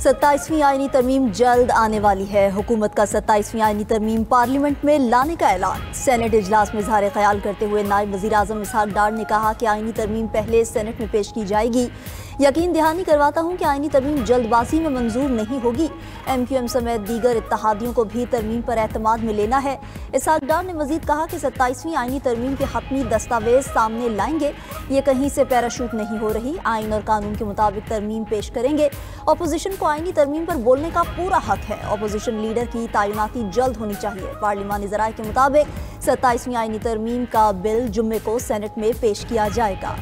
27वीं आईनी तरमीम जल्द आने वाली है। हुकूमत का 27वीं आईनी तरमीम पार्लियामेंट में लाने का ऐलान। सेनेट इजलास में इज़हार ख्याल करते हुए नायब वज़ीर आज़म इसहाक डार ने कहा कि आईनी तरमीम पहले सेनेट में पेश की जाएगी। यकीन दहानी करवाता हूँ कि आईनी तरमीम जल्दबाजी में मंजूर नहीं होगी। MQM समेत दीगर इत्तेहादियों को भी तरमीम पर एतमाद में लेना है। इसहाक डार ने मजीद कहा कि 27वीं आईनी तरमीम के हतमी दस्तावेज सामने लाएंगे। ये कहीं से पैराशूट नहीं हो रही। आइन और कानून के मुताबिक तरमीम पेश करेंगे। अपोजिशन को आईनी तरमीम पर बोलने का पूरा हक है। अपोजिशन लीडर की तैनाती जल्द होनी चाहिए। पार्लिमानी ज़राए के मुताबिक 27वीं आईनी तरमीम का बिल जुम्मे को सेनेट में पेश किया जाएगा।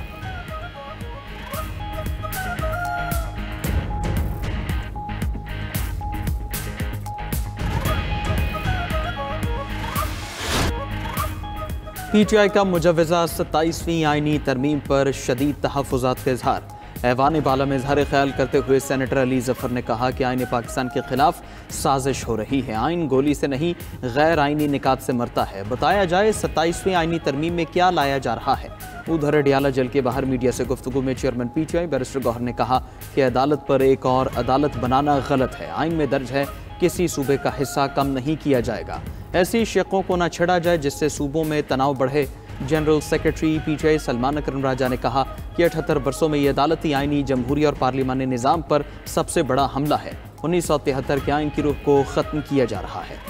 PTI का मुजव्वज़ा 27वीं आईनी तरमीम पर शदीद तहफ़्फ़ुज़ात का इजहार। ऐवान बाला में इजहार ख्याल करते हुए सेनेटर अली जफ़र ने कहा कि आईन पाकिस्तान के खिलाफ साजिश हो रही है। आइन गोली से नहीं गैर आइनी निकात से मरता है। बताया जाए 27वीं आईनी तरमीम में क्या लाया जा रहा है। उधर अडियाला जेल के बाहर मीडिया से गुफ्तगू में चेयरमैन PTI बैरिस्टर गौहर ने कहा कि अदालत पर एक और अदालत बनाना गलत है। आइन में दर्ज है किसी सूबे का हिस्सा कम नहीं किया जाएगा। ऐसी शिकों को न छेड़ा जाए जिससे सूबों में तनाव बढ़े। जनरल सेक्रेटरी PTI सलमान अकरम राजा ने कहा कि 78 बरसों में यह अदालती आईनी जमहूरी और पार्लिमानी निज़ाम पर सबसे बड़ा हमला है। 1973 के आइन की रूह को ख़त्म किया जा रहा है।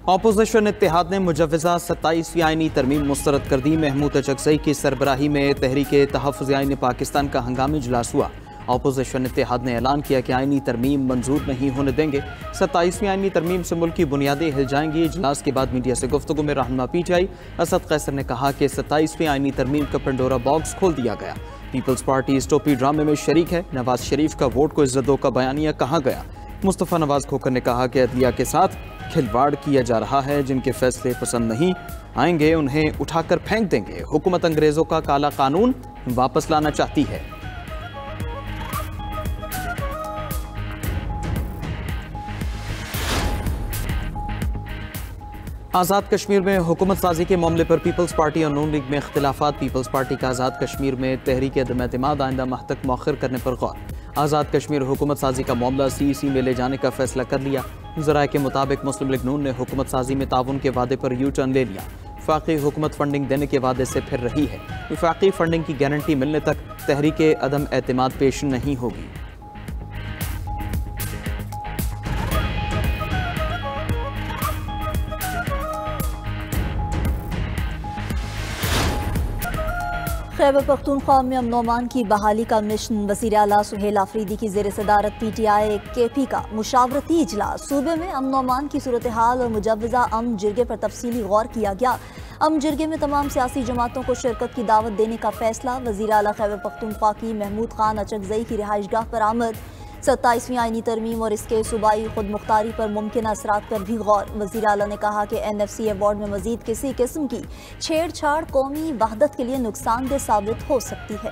अपोजिशन इत्तेहाद ने मुजव्वज़ा 27वीं आईनी तरमीम मुस्तरद कर दी। महमूद अचकज़ई की सरबराही में तहरीके तहफ़्फ़ुज़ आईन पाकिस्तान का हंगामी इजलास हुआ। अपोजिशन इत्तेहाद ने ऐलान किया कि आईनी तरमीम मंजूर नहीं होने देंगे। 27वीं आईनी तरमीम से मुल्क की बुनियादें हिल जाएंगी। इजलास के बाद मीडिया से गुफ्तगू में रहनुमा PTI असद कैसर ने कहा कि 27वीं आईनी तरमीम का पंडोरा बॉक्स खोल दिया गया। पीपल्स पार्टी इस टोपी ड्रामे में शरीक है। नवाज शरीफ का वोट को इज्जतों का बयानिया कहा गया। मुस्तफ़ा नवाज खोखर ने कहा कि अदलिया के साथ खिलवाड़ किया जा रहा है। जिनके फैसले पसंद नहीं आएंगे उन्हें उठाकर फेंक देंगे। हुकूमत अंग्रेजों का काला कानून वापस लाना चाहती है। आज़ाद कश्मीर में हुकूमत साजी के मामले पर पीपल्स पार्टी और नून लीग में इख्तिलाफात। पीपल्स पार्टी का आज़ाद कश्मीर में तहरीक अदम एतमाद आइंदा माह तक मौखर करने पर गौर। आज़ाद कश्मीर हुकूमत साजी का मामला CEC में ले जाने का फैसला कर लिया। ज़राए के मुताबिक मुस्लिम लीग नून ने हुकूमत साजी में ताउन के वादे पर यू टर्न ले लिया। वफाकी हुकूमत फंडिंग देने के वादे से फिर रही है। वफाकी फंडिंग की गारंटी मिलने तक तहरीक अदम एतमाद पेश नहीं होगी। खैबर पख्तूनख्वा में अमन अमान की बहाली का मिशन। वज़ीर आला सुहेल आफरीदी की ज़ेर सदारत PTI KP का मुशावरती इजलास। सूबे में अमन अमान की सूरत हाल और मुजव्वज़ा अमन जिरगे पर तफसीली गौर किया गया। अमन जिरगे में तमाम सियासी जमातों को शिरकत की दावत देने का फैसला। वज़ीर आला खैबर पख्तूनख्वा की महमूद खान अचकज़ई की रिहाइशगाह पर आमद। 27वीं आईनी तरमीम और इसके सूबाई खुद मुख्तारी पर मुमकिन असरात पर भी गौर। वज़ीर आला ने कहा कि NFC अवार्ड में मज़ीद किसी किस्म की छेड़छाड़ कौमी वहदत के लिए नुकसानदेह साबित हो सकती है।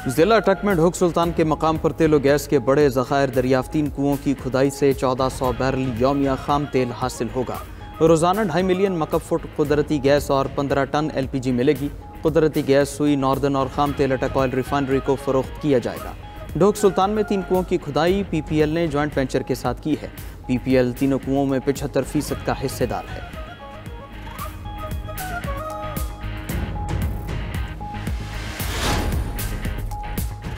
जिला ट्रक में ढोक सुल्तान के मकाम पर तेल और गैस के बड़े ज़खायर दरियाफ्तीन कुओं की खुदाई से 1400 बैरल यौमिया खाम तेल हासिल होगा। रोज़ाना 2.5 मिलियन मकब फुट कुदरती गैस और 15 टन LPG मिलेगी। कुदरती गैस सुई नॉर्दर्न और खाम तेल अटक ऑयल रिफाइनरी को फरोख्त किया जाएगा। ढोक सुल्तान में 3 कुओं की खुदाई PPL ने जॉइंट वेंचर के साथ की है। PPL तीनों कुओं में 75% का हिस्सेदार है।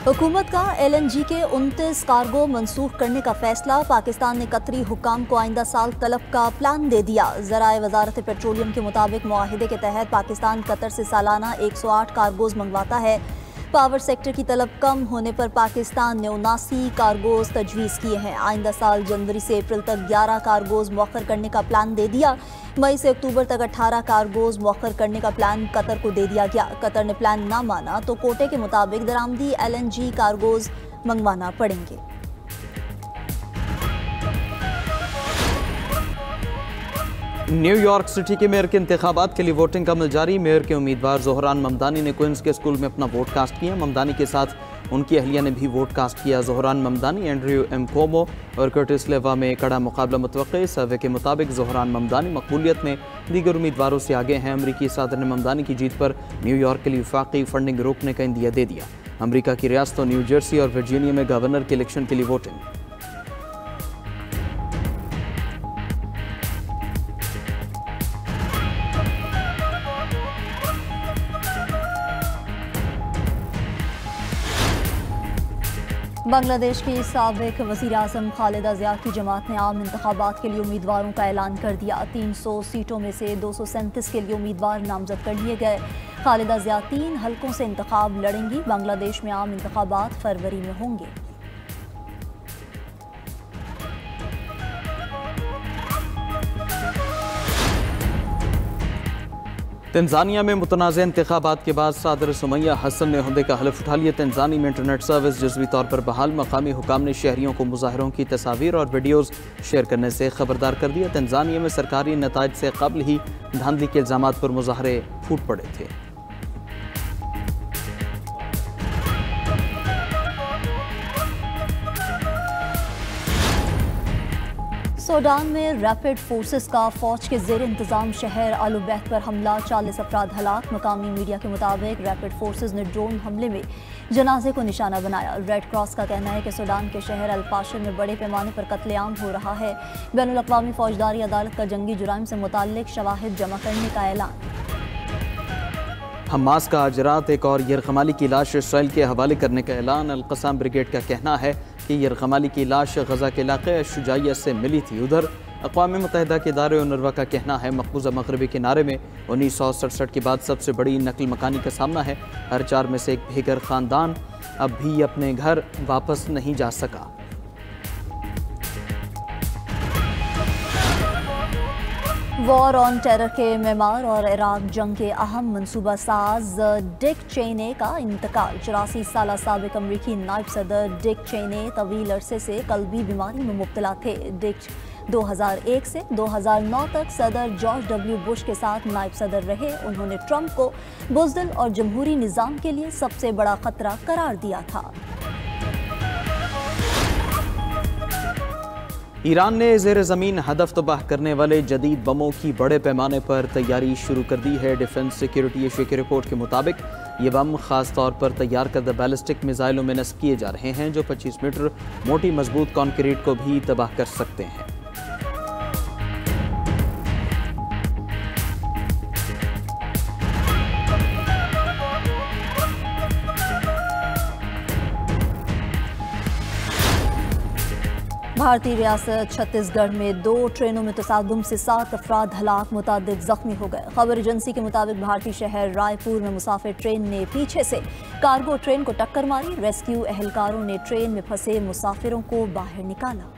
हुकूमत का LNG के 29 कार्गो मनसूख करने का फैसला। पाकिस्तान ने कतरी हुकाम को आइंदा साल तलब का प्लान दे दिया। ज़राए वजारत पेट्रोलियम के मुताबिक मुआहिदे के तहत पाकिस्तान कतर से सालाना 108 कार्गोज मंगवाता है। पावर सेक्टर की तलब कम होने पर पाकिस्तान ने 79 कार्गोज तजवीज़ किए हैं। आइंदा साल जनवरी से अप्रैल तक 11 कार्गोज मौखर करने का प्लान दे दिया। मई से अक्टूबर तक 18 कार्गोज मौखर करने का प्लान कतर को दे दिया गया। कतर ने प्लान ना माना तो कोटे के मुताबिक दरामदी LNG कार्गोज मंगवाना पड़ेंगे। न्यूयॉर्क सिटी के मेयर के इंतखाबात के लिए वोटिंग का अमल जारी। मेयर के उम्मीदवार जोहरान ममदानी ने क्वींस के स्कूल में अपना वोट कास्ट किया। ममदानी के साथ उनकी अहलिया ने भी वोट कास्ट किया। जोहरान ममदानी, एंड्रयू एम कोमो और कर्टिस लेवा में कड़ा मुकाबला मुतवक्के। सर्वे के मुताबिक जोहरान ममदानी मकबूलियत में दीगर उम्मीदवारों से आगे हैं। अमरीकी सदर ने ममदानी की जीत पर न्यूयॉर्क के लिए वफाकी फंडिंग रोकने का इंदिया दे दिया। अमरीका की रियासतों न्यू जर्सी और वर्जीनिया में गवर्नर के इलेक्शन के लिए वोटिंग। बांग्लादेश की साबिक वज़ीर आज़म खालिदा ज़िया की जमात ने आम इंतखाबात के लिए उम्मीदवारों का ऐलान कर दिया। 300 सीटों में से 237 के लिए उम्मीदवार नामजद कर लिए गए। खालिदा ज़िया 3 हलकों से इंतखाब लड़ेंगी। बांग्लादेश में आम इंतखाबात फरवरी में होंगे। तंजानिया में मुतनाज़ इंतखाबात के बाद सदर सुमैया हसन ने ओहदे का हलफ उठा लिया। तंजानिया में इंटरनेट सर्विस जज़वी तौर पर बहाल। मकामी हुकाम ने शहरियों को मुजाहरों की तस्वीर और वीडियोज़ शेयर करने से खबरदार कर दिया। तंजानिया में सरकारी नताइज से कबल ही धांधली के इल्ज़ामात पर मुजाहरे फूट पड़े थे। सूडान में रैपिड फोर्सेस का फौज के ज़ेर इंतज़ाम शहर अलुबैत पर हमला, 40 अफराद हलाक। मकामी मीडिया के मुताबिक रैपिड फोर्सेस ने ड्रोन हमले में जनाजे को निशाना बनाया। रेड क्रॉस का कहना है कि सूडान के शहर अल-फाशर में बड़े पैमाने पर कत्लेआम हो रहा है। बैनुल अक़वामी फौजदारी अदालत का जंगी जुराइम से मुताल्लिक शवाहिद जमा करने का ऐलान। हमास का आज रात एक और यरगमाली की लाश इसराइल के हवाले करने का ऐलान। अल-क़स्साम ब्रिगेड का कहना है कि यरगमाली की लाश गजा के इलाके शुजाइयत से मिली थी। उधर अक़वाम मुत्तहिदा के इदारे उनरवा का कहना है मकबूजा मगरबी किनारे में 1967 के बाद सबसे बड़ी नकल मकानी का सामना है। हर 4 में से एक बेघर ख़ानदान अब भी अपने घर वापस नहीं जा सका। वॉर ऑन टेरर के मेमार और इराक जंग के अहम मनसूबा साज डिक चेने का इंतकाल। 84 साल साबिक अमरीकी नायब सदर डिक चेने तवील अरसे से कल्बी बीमारी में मुब्तला थे। डिक 2001 से 2009 तक सदर जॉर्ज डब्ल्यू बुश के साथ नायब सदर रहे। उन्होंने ट्रंप को बुज़दिल और जमहूरी निज़ाम के लिए सबसे बड़ा खतरा करार दिया था। ईरान ने ज़ेर ज़मीन हदफ तबाह करने वाले जदीद बमों की बड़े पैमाने पर तैयारी शुरू कर दी है। डिफेंस सिक्योरिटी एशिया की रिपोर्ट के मुताबिक ये बम खास तौर पर तैयार करदा बैलिस्टिक मिसाइलों में नस्ब किए जा रहे हैं जो 25 मीटर मोटी मजबूत कॉन्क्रीट को भी तबाह कर सकते हैं। भारतीय रियासत छत्तीसगढ़ में 2 ट्रेनों में तसादुम से 7 अफराद हलाक, मुतादिद जख्मी हो गए। खबर एजेंसी के मुताबिक भारतीय शहर रायपुर में मुसाफिर ट्रेन ने पीछे से कार्गो ट्रेन को टक्कर मारी। रेस्क्यू एहलकारों ने ट्रेन में फंसे मुसाफिरों को बाहर निकाला।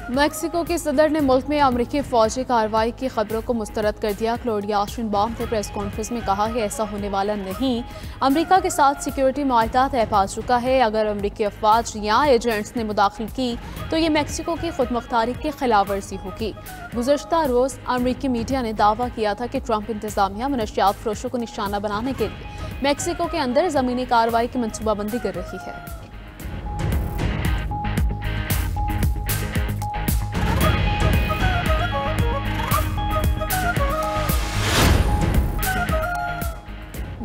मैक्सिको के सदर ने मुल्क में अमरीकी फौजी कार्रवाई की खबरों को मुस्तरद कर दिया। क्लोडिया शिनबाम ने प्रेस कॉन्फ्रेंस में कहा कि ऐसा होने वाला नहीं। अमरीका के साथ सिक्योरिटी मुआहदा तय पा चुका है। अगर अमरीकी अफवाज या एजेंट्स ने मुदाखिल की तो ये मैक्सिको की खुदमुख्तारी की खिलाफ वर्जी होगी। गुज़श्ता रोज़ अमरीकी मीडिया ने दावा किया था कि ट्रंप इंतजामिया मनशियात फरोशों को निशाना बनाने के लिए मैक्सिको के अंदर ज़मीनी कार्रवाई की मनसूबाबंदी कर रही है।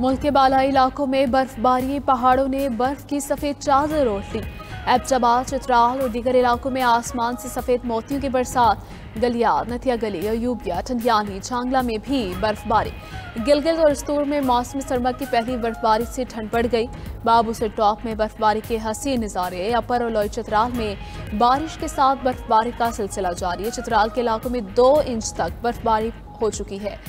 मुल्क के बालाई इलाकों में बर्फबारी, पहाड़ों ने बर्फ की सफ़ेद चादर ओढ़ ली। एबटाबाद, चित्राल और दीगर इलाकों में आसमान से सफ़ेद मोतियों की बरसात। गलियात, नथिया गली, अयूबिया, ठंडियानी, चांगला में भी बर्फबारी। गिलगित और स्तूर में मौसम सरमा की पहली बर्फबारी से ठंड बढ़ गई। बाबूसर टॉप में बर्फबारी के हसीन नज़ारे। अपर और लोई चित्राल में बारिश के साथ बर्फबारी का सिलसिला जारी है। चित्राल के इलाकों में 2 इंच तक बर्फबारी हो चुकी है।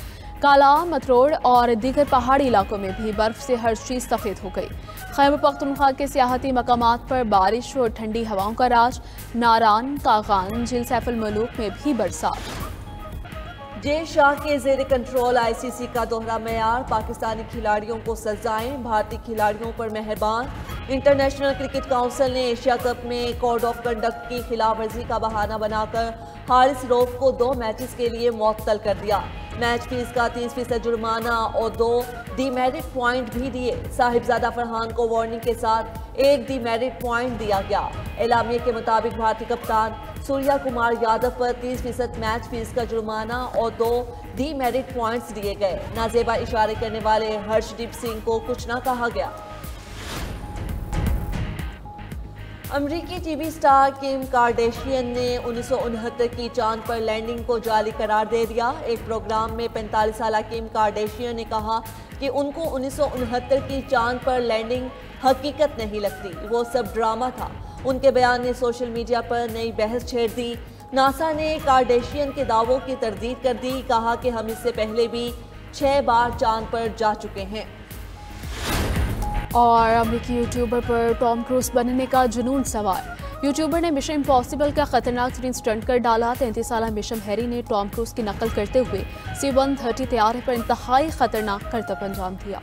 काला, मतरोड़ और दीगर पहाड़ी इलाकों में भी बर्फ से हर चीज़ सफ़ेद हो गई। खैबर पख्तूनख्वा के सियाहती मकामात पर बारिश और ठंडी हवाओं का राज। नारान, कागान, झील सैफुल मलूक में भी बरसात। जे शाह के जेर कंट्रोल आईसीसी का दोहरा मेयार, पाकिस्तानी खिलाड़ियों को सजाएं, भारतीय खिलाड़ियों पर मेहरबान। इंटरनेशनल क्रिकेट काउंसिल ने एशिया कप में कोड ऑफ कंडक्ट की खिलाफ वर्जी का बहाना बनाकर हारिस रऊफ को 2 मैचेस के लिए मुअत्तल कर दिया। मैच फीस का 30% जुर्माना और 2 डीमेरिट पॉइंट भी दिए। साहिबजादा फरहान को वार्निंग के साथ 1 डीमेरिट पॉइंट दिया गया। एलामिया के मुताबिक भारतीय कप्तान सूर्या कुमार यादव पर 30% मैच फीस का जुर्माना और 2 डीमेरिट पॉइंट्स दिए गए। नाजेबा इशारे करने वाले हर्षदीप सिंह को कुछ न कहा गया। अमरीकी टीवी स्टार किम कार्डेशियन ने 1969 की चांद पर लैंडिंग को जाली करार दे दिया। एक प्रोग्राम में 45 साल किम कार्डेशियन ने कहा कि उनको 1969 की चांद पर लैंडिंग हकीकत नहीं लगती, वो सब ड्रामा था। उनके बयान ने सोशल मीडिया पर नई बहस छेड़ दी। नासा ने कार्डेशियन के दावों की तरदीद कर दी, कहा कि हम इससे पहले भी 6 बार चांद पर जा चुके हैं। और अमेरिकी यूट्यूबर पर टॉम क्रूज बनने का जुनून सवार। यूट्यूबर ने मिशन इम्पॉसिबल का खतरनाक तरीन स्टंट कर डाला। 33 साल मिशन हैरी ने टॉम क्रूज की नकल करते हुए C-130 तैयारे पर इंतहाई खतरनाक करतब अंजाम दिया।